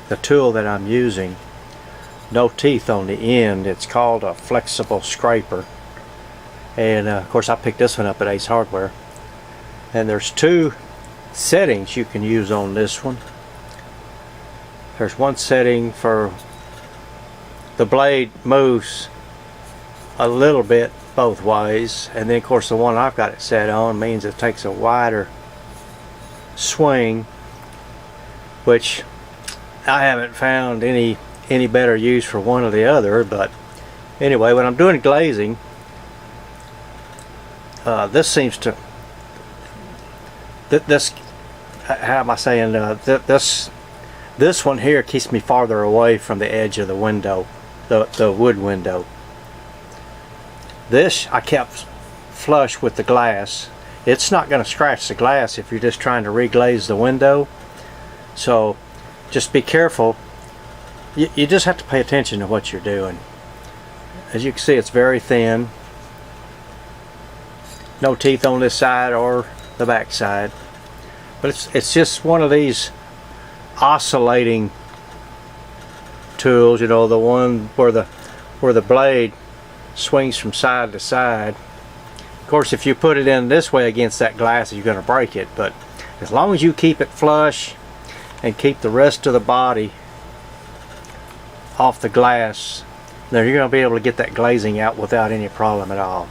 the tool that I'm using. No teeth on the end. It's called a flexible scraper, and of course I picked this one up at Ace Hardware. And there's two settings you can use on this one. There's one setting for the blade moves a little bit both ways, and then of course the one I've got it set on means it takes a wider swing, which I haven't found any better use for one or the other. But anyway, when I'm doing glazing, this seems to how am I saying, this one here keeps me farther away from the edge of the window, the wood window. This I kept flush with the glass. It's not going to scratch the glass if you're just trying to reglaze the window, so just be careful. You just have to pay attention to what you're doing. As you can see, it's very thin. No teeth on this side or the back side, but it's just one of these oscillating tools, you know, the one where the blade swings from side to side. Of course, if you put it in this way against that glass, you're going to break it, but as long as you keep it flush and keep the rest of the body off the glass, then you're going to be able to get that glazing out without any problem at all.